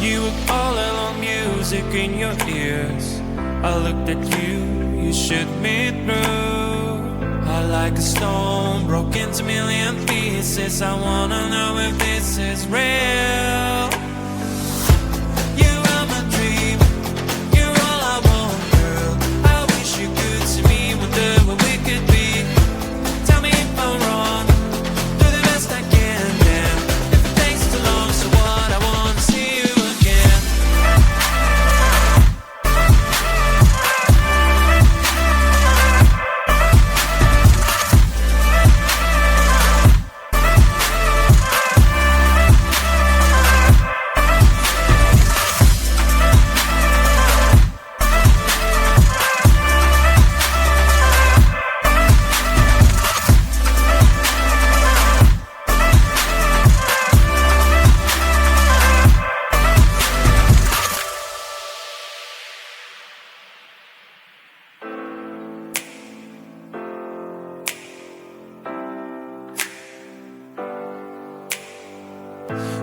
You were all alone, music in your ears. I looked at you, you shook me through. I like a stone, broke into million pieces. I wanna know if this is real. You are my dream, you're all I want, girl. I wish you could see me, wonder what we could be. Tell me if I'm wrong, do the best I can, damn. If it takes too long, so what, I wanna see you again.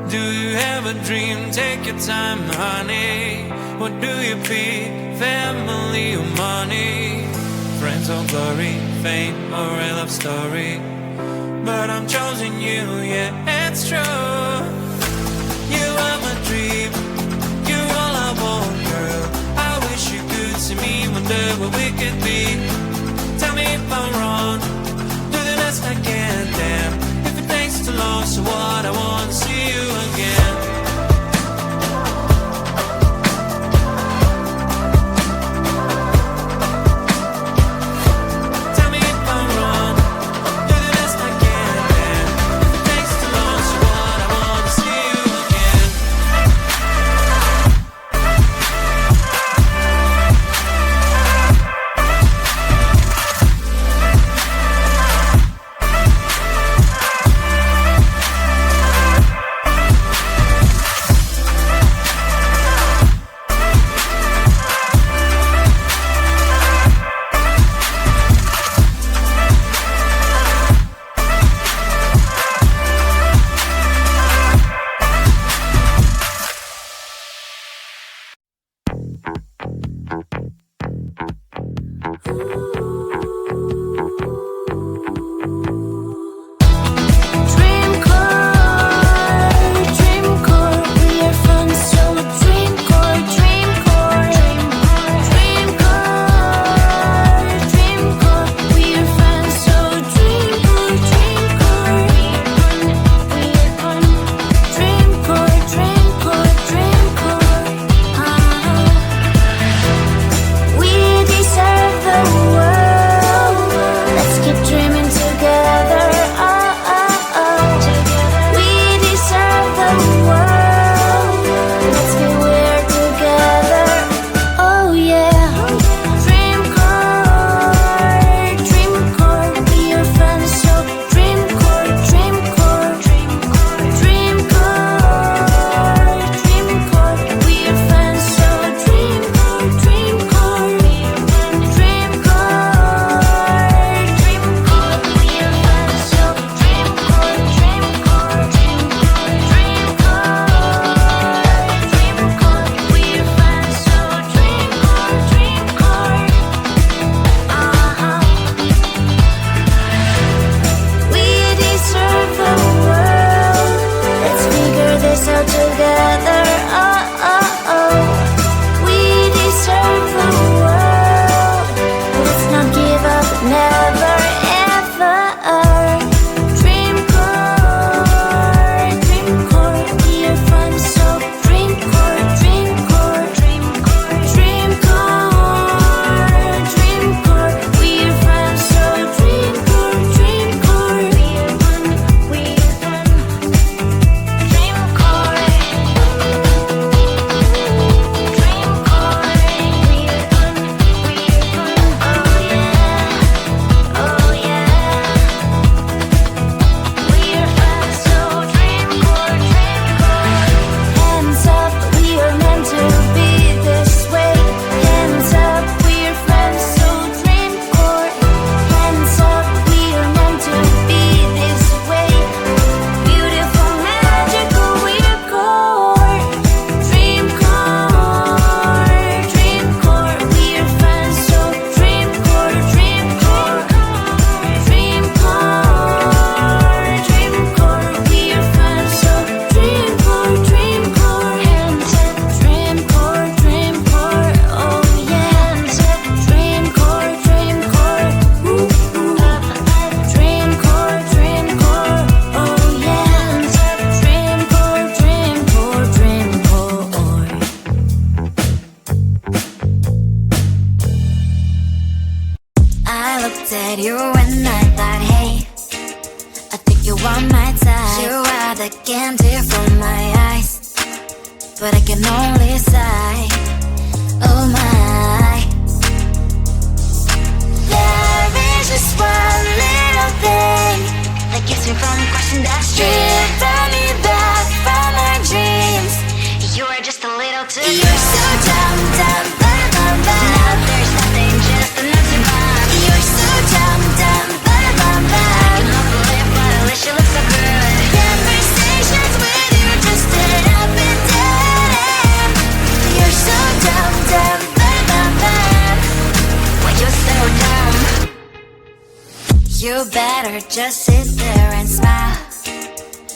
Do you have a dream? Take your time, honey. What do you pick? Family or money? Friends or glory? Fame or a love story? But I'm choosing you, yeah, it's true. You are my dream, you're all I want, girl. I wish you could see me, wonder what we could be. Tell me if I'm wrong, do the best I can, damn. If it takes too long, so what, I wanna see you again. Tell me if I'm wrong, do the best I can, damn. If it takes too long, so what, I wanna see you again. but I can only sigh. Oh my. There is just one little thing that keeps me from crossing that street. Drive me back from my dreams. You are just a little too close. You're so dumb, dumb, bum, bum, bum. Now there's nothing, just enough to bomb. You're so dumb, dumb, bum, bum, bum. I cannot believe, but at least you look so good. Conversations with you just end up in dead end. You're so dumb, dumb, bum, bum, bum. Why you're so dumb? You better just sit there and smile,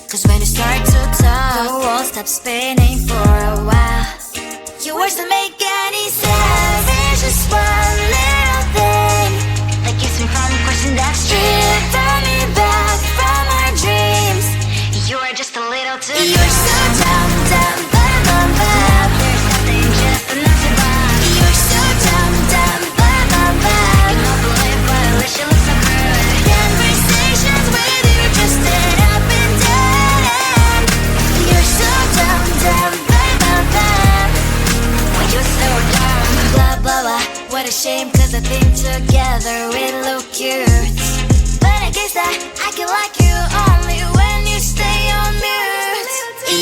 'cause when you start to talk, the world stops spinning for a while. Your words don't make any sense. There's just one little thing that keeps me from crossing that street. Turn me back from our dreams. You are just a little too close. You're so dumb, dumb, bum, bum, bum. There's nothing, just enough to bomb. You're so dumb, dumb, bum, bum, bum. I cannot believe, but at least you look so good. Conversations with you just end up in dead end. You're so dumb, dumb, bum, bum, bum. Why you're so dumb? Blah, blah, blah. What a shame, 'cause I think together we look cute. But I guess that I can like you only when you stay on mute.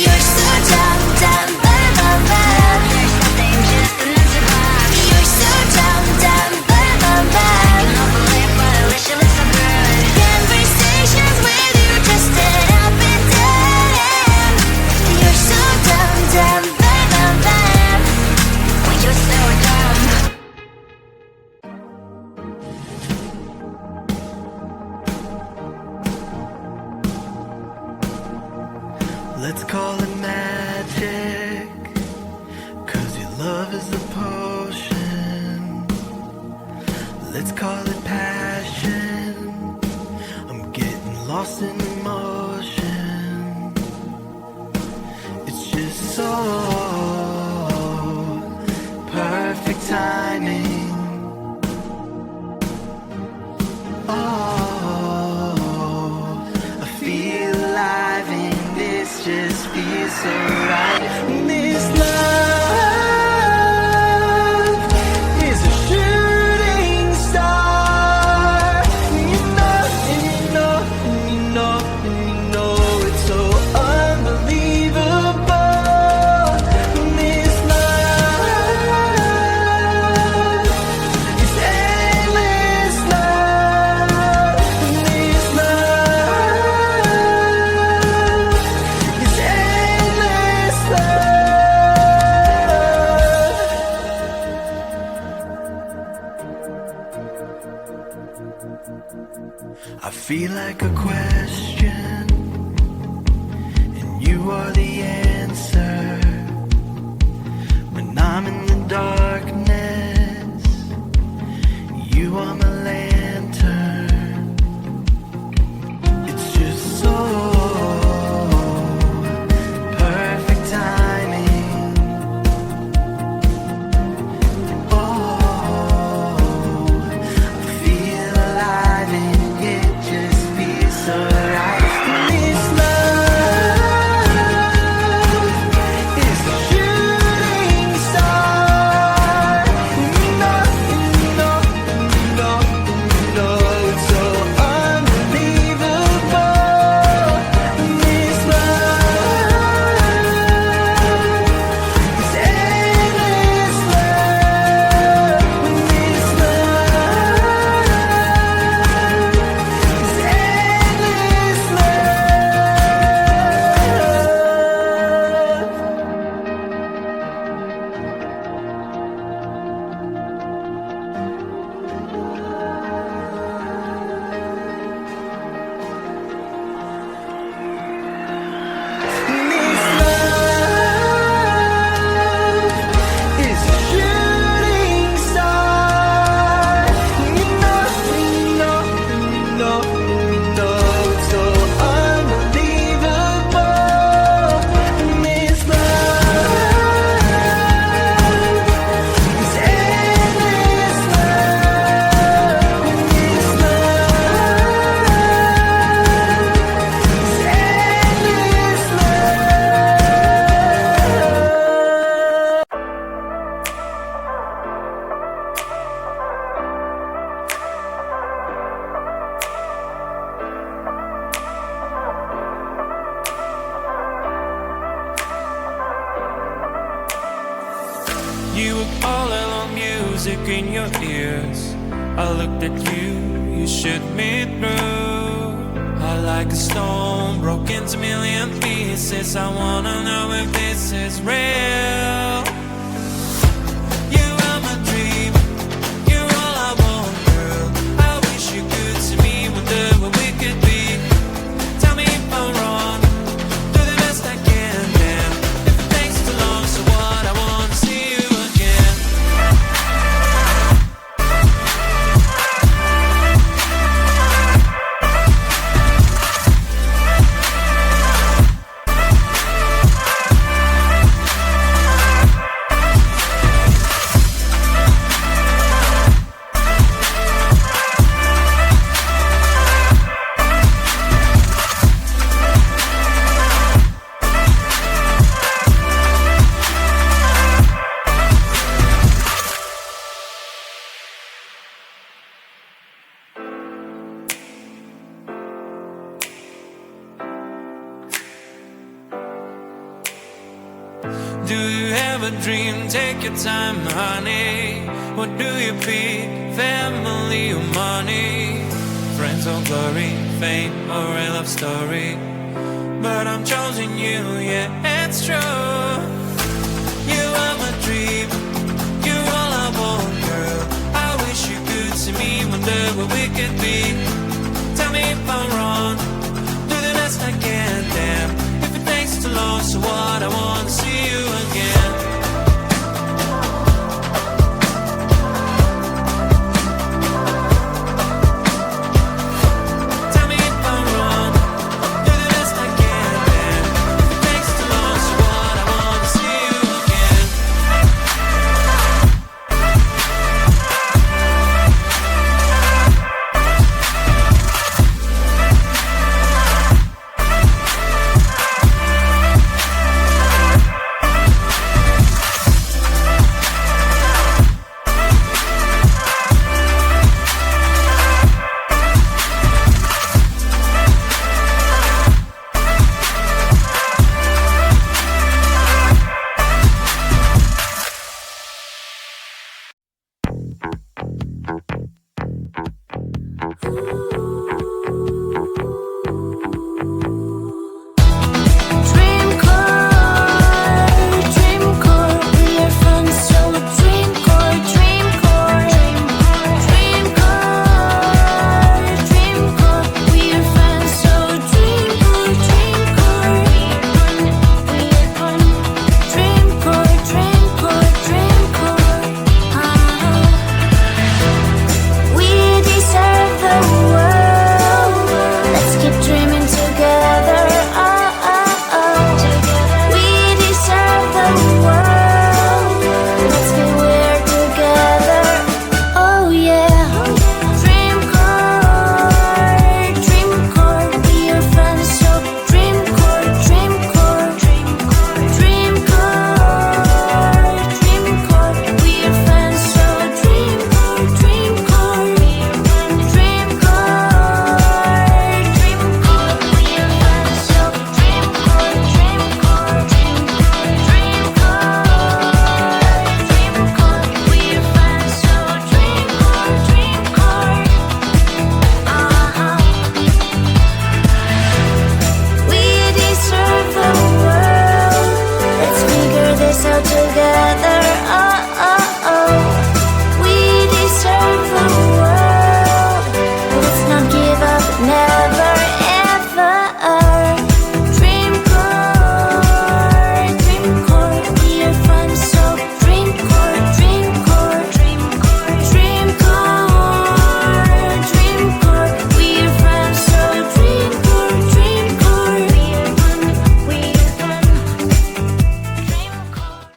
You're so dumb, dumb, bum, bum, bum. There's nothing, just enough to bomb. You're so dumb, dumb, bum, bum, bum. I cannot believe, but at least you look so good. Conversations with you just end up in dead end. You're so dumb, dumb, bum, bum, bum. Why you're so dumb? Let's call it magic, 'cause your love is a potion. Let's call it passion, I'm getting lost in emotion. It's just so perfect timing. Oh, I feel alive and this just feels so right. This love is a shooting star. And you know, and you know, and you know, and you know it's so unbelievable. This love is endless love. This love is endless love. I feel like a question, and you are the answer. When I'm in the darkness, you are my lantern. It's just so perfect timing. Oh, I feel alive and it just feels so right. This love You were all along, music in your ears. I looked at you, you shook me through. I like a stone, broke into million pieces. I wanna know if this is real. You are my dream, you're all I want, girl. I wish you could see me, wonder what we could be. Tell me if I'm wrong, do the best I can, damn. If it takes too long, so what, I wanna see you again. Do you have a dream? Take your time, honey. What do you pick? Family or money? Friends or glory? Fame or a love story? But I'm choosing you, yeah, it's true.